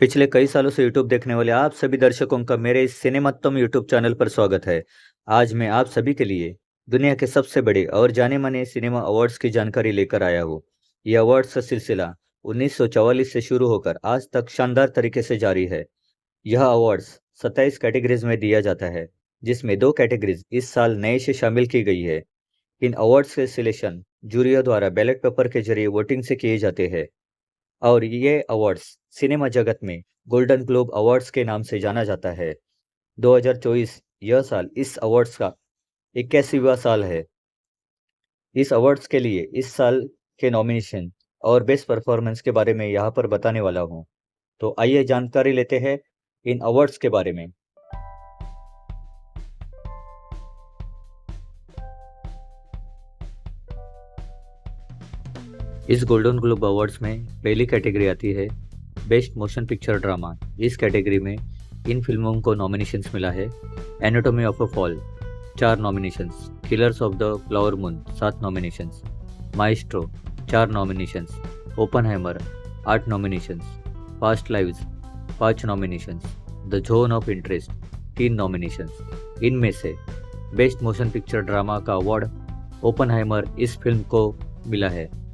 पिछले कई सालों से यूट्यूब देखने वाले आप सभी दर्शकों का मेरे इस सिनेमत्तम यूट्यूब चैनल पर स्वागत है। आज मैं आप सभी के लिए दुनिया के सबसे बड़े और जाने-माने सिनेमा अवार्ड्स की जानकारी लेकर आया हूँ। ये अवार्ड्स का सिलसिला 1944 से शुरू होकर आज तक शानदार तरीके से जारी है। यह अवार्ड्स 27 कैटेगरीज में दिया जाता है, जिसमें 2 कैटेगरीज इस साल नए से शामिल की गई है। इन अवार्ड्स के सिलेक्शन जूरियों द्वारा बैलेट पेपर के जरिए वोटिंग से किए जाते हैं। और ये अवार्ड्स सिनेमा जगत में गोल्डन ग्लोब अवार्ड्स के नाम से जाना जाता है। 2024 यह साल इस अवार्ड्स का 81वां साल है। इस अवार्ड्स के लिए इस साल के नॉमिनेशन और बेस्ट परफॉर्मेंस के बारे में यहाँ पर बताने वाला हूँ। तो आइए जानकारी लेते हैं इन अवार्ड्स के बारे में। इस गोल्डन ग्लोब अवार्ड्स में पहली कैटेगरी आती है बेस्ट मोशन पिक्चर ड्रामा। इस कैटेगरी में इन फिल्मों को नॉमिनेशंस मिला है। Anatomy of a fall 4 nominations, killers of the flower moon 7 nominations, maestro 4 nominations, Oppenheimer 8 nominations, past lives 5 nominations, the zone of interest 3 nominations. इनमें से बेस्ट मोशन पिक्चर ड्रामा का अवार्ड ओपनहाइमर इस फिल्म को मिला है।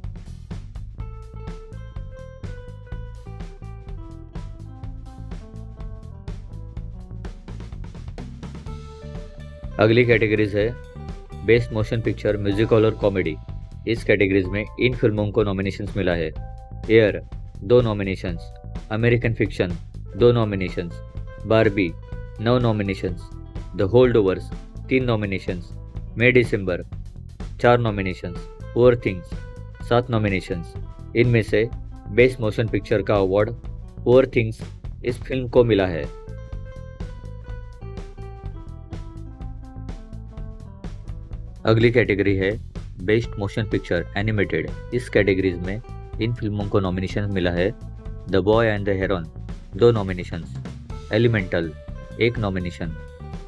अगली कैटेगरीज है best motion picture musical और कॉमेडी। इस कैटेगरीज में इन फिल्मों को नॉमिनेशंस मिला है। Air 2 nominations, American fiction 2 nominations, Barbie 9 nominations, the hold overs 3 nominations, may December 4 nominations, poor things 7 nominations. इनमें से बेस्ट मोशन पिक्चर का अवार्ड पुअर थिंग्स इस फिल्म को मिला है। अगली कैटेगरी है बेस्ट मोशन पिक्चर एनिमेटेड। इस कैटेगरीज में इन फिल्मों को नॉमिनेशन मिला है। The boy and the Heron 2 nominations, elemental 1 nomination,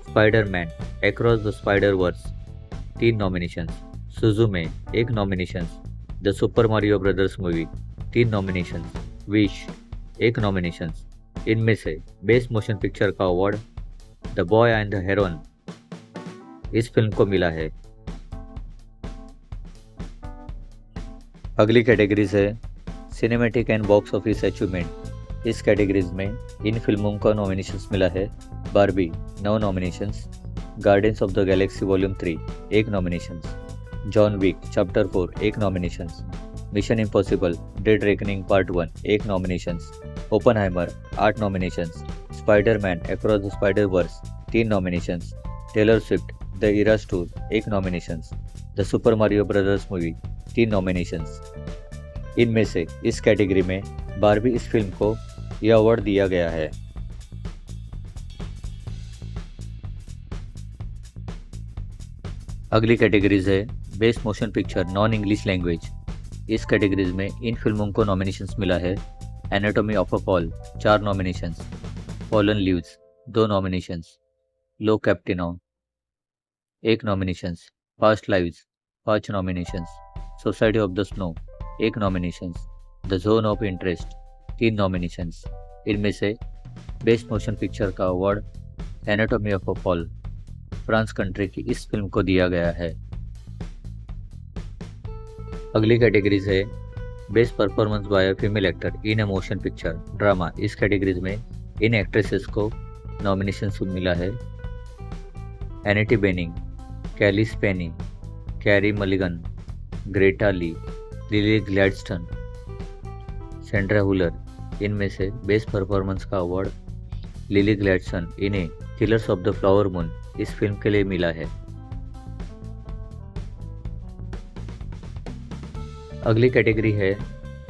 Spiderman across the spider verse 3 nominations, Suzume 1 nominations, the super Mario brothers movie 3 nominations, Wish 1 nominations. इनमें से बेस्ट मोशन पिक्चर का award the boy and the heron इस film को मिला है। अगली categories है cinematic and box office achievement. इस कैटेगरीज में इन फिल्मों को नॉमिनेशंस मिला है। Barbie 9 nominations, guardians of the galaxy volume 3 1 nominations, John Wick chapter 4 1 nominations, Mission Impossible Dead Reckoning Part 1 1 nominations, Oppenheimer 8 nominations, Spider-Man across the spider verse 3 nominations, Taylor Swift the Eras Tour 1 nominations, the super Mario brothers movie 3 nominations. इनमें से इस category में Barbie इस film को यह award दिया गया है। अगली कैटेगरीज है best motion picture non English language. इस कैटेगरीज में इन फिल्मों को नॉमिनेशंस मिला है। Anatomy of a fall 4 nominations, fallen leaves 2 nominations, Io Capitano 1 nominations, past lives 5 nominations, society of the snow 1 nominations, the zone of interest 3 nominations. इनमें से best motion picture का award anatomy of a fall France country की इस film को दिया गया है। अगली कैटेगरीज है best performance by female actor in a motion picture drama. इस कैटेगरीज में इन एक्ट्रेसेस को नॉमिनेशंस मिला है। Annuity Bening, Cailee Spaeny, Carey Mulligan, Greta Lee, Lily Gladstone, Sandra Huller. इनमें से बेस्ट परफॉर्मेंस का अवार्ड लिली ग्लैडस्टन इन्हें killers of the flower moon इस फिल्म के लिए मिला है। अगली कैटेगरी है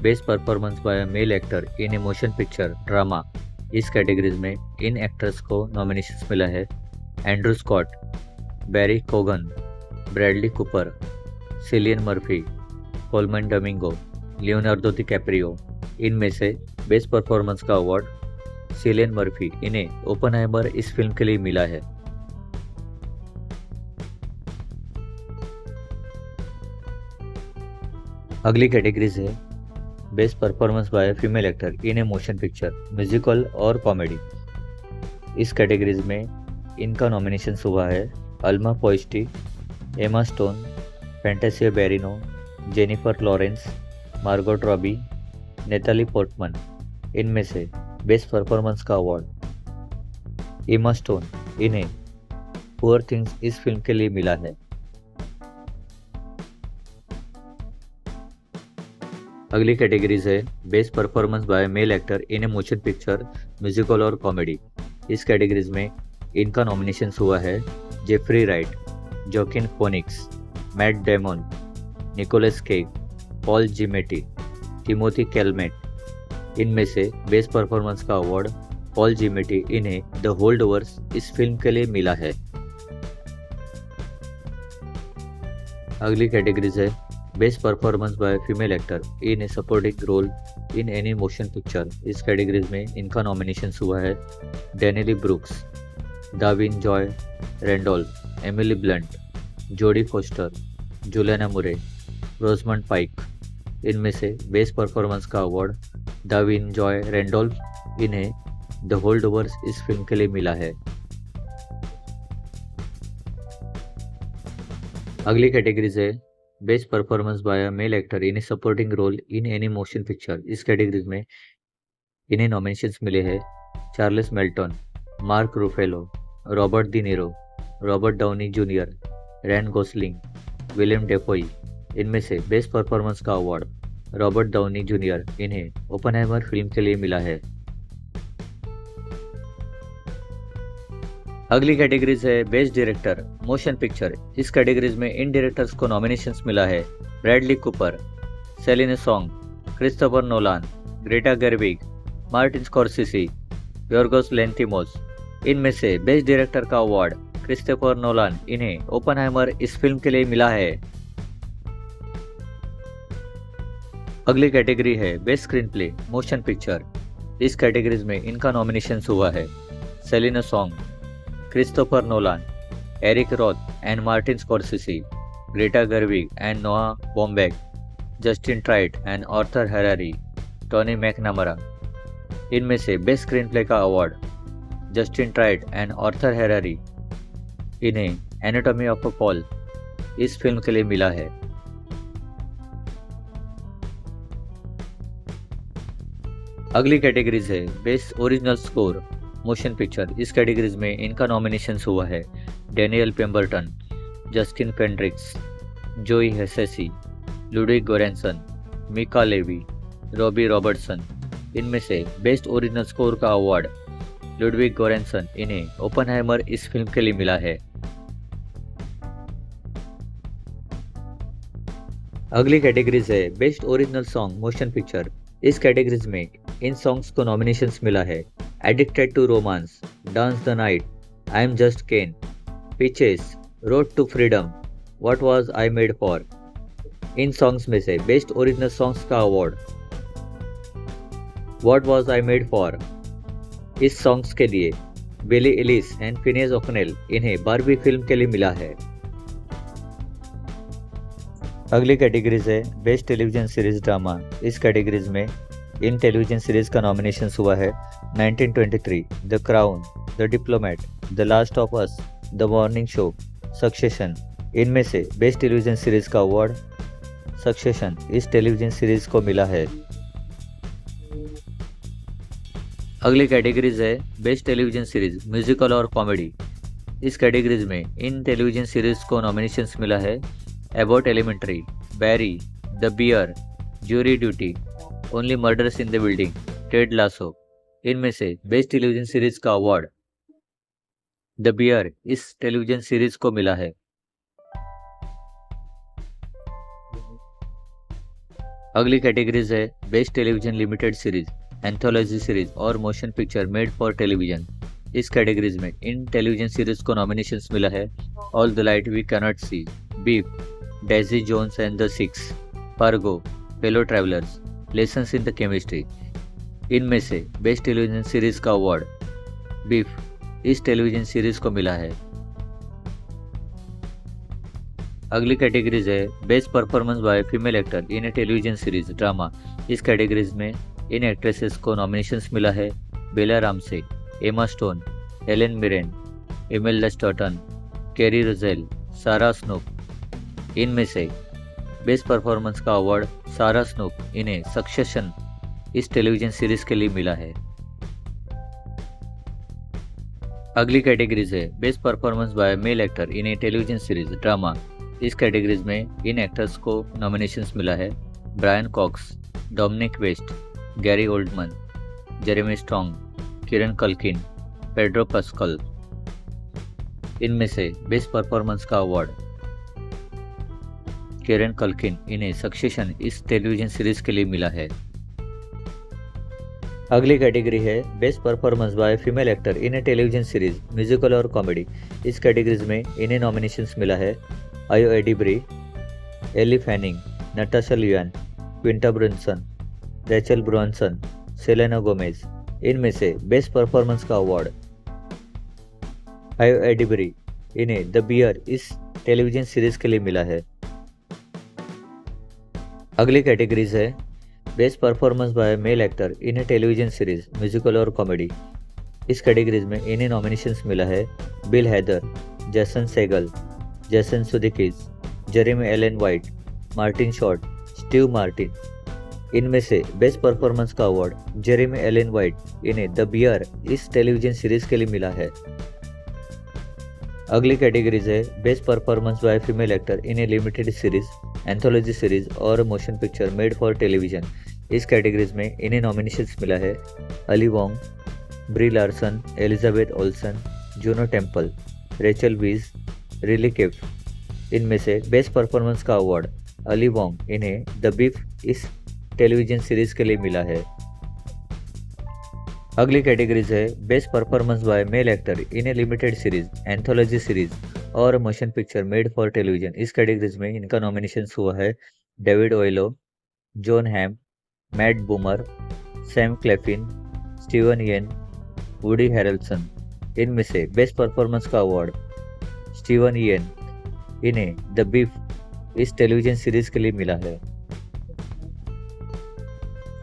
best performance by male actor in a motion picture drama. इस कैटेगरीज में इन एक्टर्स को नॉमिनेशंस मिला है। Andrew Scott, Barry Keoghan, Bradley Cooper, Cillian Murphy, Colman Domingo, Leonardo DiCaprio. इनमें से बेस्ट परफॉर्मेंस का अवार्ड सिलियन मर्फी इन्हें ओपनहाइमर इस फिल्म के लिए मिला है। अगली कैटेगरीज है best performance by female actor in a motion picture, musical और कॉमेडी। इस कैटेगरीज में इनका नॉमिनेशंस हुआ है Alma Poysti, Emma Stone, Fantasia Barrino, Jennifer Lawrence, Margot Robbie, Natalie Portman. इनमें से बेस्ट परफॉर्मेंस का अवार्ड एमा स्टोन इन्हें पुअर थिंग्स इस फिल्म के लिए मिला है। अगली कैटेगरीज है best performance by male actor in a motion picture, musical और कॉमेडी। इस कैटेगरीज में इनका नॉमिनेशन हुआ है Jeffrey Wright, Joaquin Phoenix, Matt Damon, Nicolas Cage, Paul Giamatti, Timothee Chalamet. इनमें से बेस्ट परफॉर्मेंस का अवार्ड पॉल जिमेटी इन्हें द होल्डओवर्स इस फिल्म के लिए मिला है। अगली कैटेगरीज है best performance by female actor in a supporting role in any motion picture. इस कैटेगरीज में इनका नॉमिनेशन हुआ है Danielle Brooks, Da'Vine Joy Randolph, Emily Blunt, Jodie Foster, Julianne Moore, Rosamund Pike. इनमें से बेस्ट परफॉर्मेंस का award Da'Vine Joy Randolph इन्हें the holdovers इस फिल्म के लिए मिला है। अगली कैटेगरीज है best performance by male actor in a supporting role in any motion picture. इस कैटेगरीज में इन्हें नॉमिनेशंस मिले हैं Charles Melton, Mark Ruffalo, Robert De Niro, Robert Downey Junior, Ryan Gosling, Willem Dafoe. इनमें से बेस्ट परफॉर्मेंस का award Robert Downey Junior इन्हें Oppenheimer film के लिए मिला है। अगली कैटेगरीज है बेस्ट डायरेक्टर मोशन पिक्चर। इस कैटेगरीज में इन डायरेक्टर्स को नॉमिनेशंस मिला है Bradley Cooper, Celine Song, Christopher Nolan, Greta Gerwig, Martin Scorsese, Yorgos Lanthimos. इनमें से बेस्ट डायरेक्टर का अवार्ड क्रिस्टोफर नोलान इन्हें ओपनहाइमर इस फिल्म के लिए मिला है। अगली कैटेगरी है best screenplay motion picture. इस कैटेगरीज में इनका नॉमिनेशन हुआ है Celine Song, Christopher Nolan, Eric Roth and Martin Scorsese, Greta Gerwig and Noah Baumbach, Justine Triet and Arthur Harari, Tony McNamara. इनमें से बेस्ट स्क्रीन प्ले का award Justine Triet and Arthur Harari इन्हें anatomy of a fall इस film के लिए मिला है। अगली कैटेगरीज है best original score motion picture. इस कैटेगरीज में इनका नॉमिनेशन हुआ है Daniel Pemberton, Justin Fendrix, Joe Hisaishi, Ludwig Goransson, Mica Levi, Robbie Robertson. इनमें से बेस्ट ओरिजिनल स्कोर का अवार्ड लुडविग गोरेंसन इन्हें ओपनहाइमर इस फिल्म के लिए मिला है। अगली कैटेगरीज है best original song motion picture. इस कैटेगरीज में इन सॉन्ग्स को नॉमिनेशंस मिला है addicted to romance, dance the night, I am just Ken, peaches, road to freedom, what was I made for. इन सॉन्ग्स में से बेस्ट ओरिजिनल सॉन्ग्स का award what was I made for इस songs के लिए बिली Alice and फिनेज ओकनेल इन्हें Barbie film के लिए मिला है। अगली कैटेगरीज है बेस्ट टेलीविजन सीरीज ड्रामा। इस कैटेगरीज में इन टेलीविजन सीरीज का नॉमिनेशन हुआ है 1923, the Crown, the Diplomat, the Last of Us, the Morning Show, Succession. इनमें से बेस्ट टेलीविजन सीरीज का अवार्ड सक्सेशन इस टेलीविजन सीरीज को मिला है। अगली कैटेगरीज है बेस्ट टेलीविजन सीरीज म्यूजिकल और कॉमेडी। इस कैटेगरीज में इन टेलीविजन सीरीज को नॉमिनेशंस मिला है Abbott Elementary, Barry, the Bear, jury duty, only murders in the building, Ted Lasso. इनमें से बेस्ट टेलीविजन सीरीज का अवार्ड द बियर इस टेलीविजन सीरीज को मिला है। अगली कैटेगरीज है best television limited series, anthology series और motion picture made for television. इस कैटेगरीज में इन टेलीविजन सीरीज को नॉमिनेशंस मिला है all the light we cannot see, beef, Daisy Jones and the six, Fargo, fellow travellers, lessons in the chemistry. इनमें से best television series का award beef इस टेलीविजन सीरीज को मिला है। अगली कैटेगरीज है best performance by female actor in a television series drama. इस कैटेगरीज में इन एक्ट्रेसेस को नॉमिनेशंस मिला है Bella Ramsey, Emma Stone, Helen Mirren, Imelda Staunton, Keri Russell, Sarah Snook. इनमें से बेस्ट परफॉर्मेंस का अवार्ड सारा स्नूप इन्हें सक्सेशन इस टेलीविजन सीरीज के लिए मिला है। अगली कैटेगरीज है best performance by male actor in a television series drama. इस कैटेगरीज में इन एक्टर्स को नॉमिनेशंस मिला है Brian Cox, Dominic West, Gary Oldman, Jeremy Strong, Kieran Culkin, Pedro Pascal. इनमें से बेस्ट परफॉर्मेंस का अवार्ड किरण कल्किन इन्हें सक्सेशन इस टेलीविजन सीरीज के लिए मिला है। अगली कैटेगरी है best performance by female actor in a television series musical और कॉमेडी। इस कैटेगरीज में इन्हें नॉमिनेशंस मिला है Ayo Edebiri, Elle Fanning, नटाशा Lian, Quinta Brunson, Rachel Brosnahan, Selena Gomez. इनमें से बेस्ट परफॉर्मेंस का अवार्ड आयो एडिब्री इन्हें द बियर इस टेलीविजन सीरीज के लिए मिला है। अगली कैटेगरीज है best performance by male actor in a television series musical और कॉमेडी। इस कैटेगरीज में इन्हें नॉमिनेशंस मिला है bill Haider, Jason Segel, Jason Sudeikis, Jeremy Allen White, Martin Short, Steve Martin. इनमें से बेस्ट परफॉर्मेंस का अवार्ड जेरेमी एलन वाइट इन्हें द बियर इस टेलीविजन सीरीज के लिए मिला है। अगली कैटेगरीज है best performance by female actor in a limited series, anthology series और motion picture made for television. इस कैटेगरीज में इन्हें नॉमिनेशंस मिला है Ali Wong, Brie Larson, Elizabeth Olsen, Juno Temple, Rachel Weisz, Riley किफ। इनमें से बेस्ट परफॉर्मेंस का award Ali Wong इन्हें द बीफ इस टेलीविजन सीरीज के लिए मिला है। अगली कैटेगरीज है best performance by male actor in a limited series, anthology series और motion picture made for television. इस कैटेगरीज में इनका नॉमिनेशंस हुआ है David Oyelowo, Jon Hamm, Matt Bomer, Sam Claflin, Steven Yeun, Woody Harrelson. इनमें से best performance का award Steven Yeun इन्हें द बीफ इस टेलीविजन सीरीज के लिए मिला है।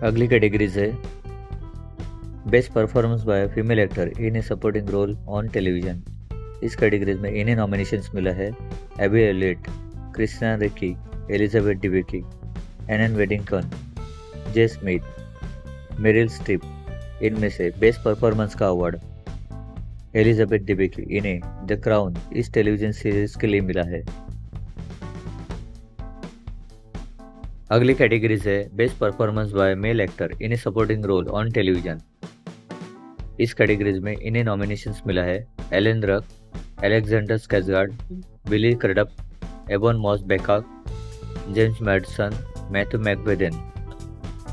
अगली कैटेगरीज है best performance by female actor in a supporting role on television. इस कैटेगरीज में इन्हें नॉमिनेशंस मिला है Abby Elliott, Christina Ricci, Elizabeth Debicki, Hannah वेडिंगटन, जे स्मिथ, मेरिल स्ट्रिप। इनमें से बेस्ट परफॉर्मेंस का अवार्ड एलिजाबेथ डिविकी इन्हें द क्राउन इस टेलीविजन सीरीज के लिए मिला है। अगली कैटेगरीज है best performance by male actor in a supporting role on television. इस कैटेगरीज में इन्हें नॉमिनेशंस मिला है Alan Ruck, Alexander Skarsgard, Billy Crudup, Ebon Moss बेकाक, जेम्स मैडसन, मैथ्यू मैकफेडन।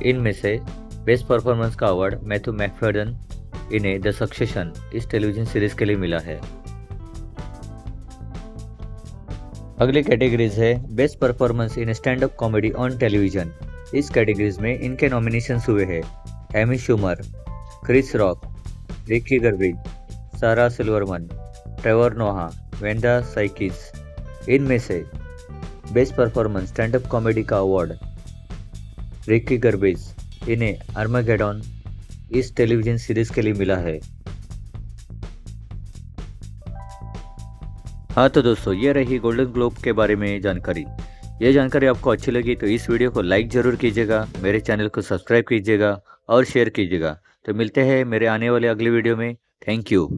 इनमें से बेस्ट परफॉर्मेंस का अवार्ड मैथ्यू मैकफेडन इन्हें द सक्सेशन इस टेलीविजन सीरीज के लिए मिला है। अगली कैटेगरीज है best performance in stand up comedy on television. इस कैटेगरीज में इनके नॉमिनेशंस हुए हैं Amy Schumer, Chris Rock, Ricky गर्विन, Sarah Silverman, Trevor Noah, Wanda Sykes. इनमें से best performance stand up comedy का अवार्ड रिकी गर्विस इन्हें आर्मागेडॉन इस टेलीविजन सीरीज के लिए मिला है। हाँ तो दोस्तों, ये रही गोल्डन ग्लोब के बारे में जानकारी। ये जानकारी आपको अच्छी लगी तो इस वीडियो को लाइक जरूर कीजिएगा, मेरे चैनल को सब्सक्राइब कीजिएगा और शेयर कीजिएगा। तो मिलते हैं मेरे आने वाले अगले वीडियो में। Thank you.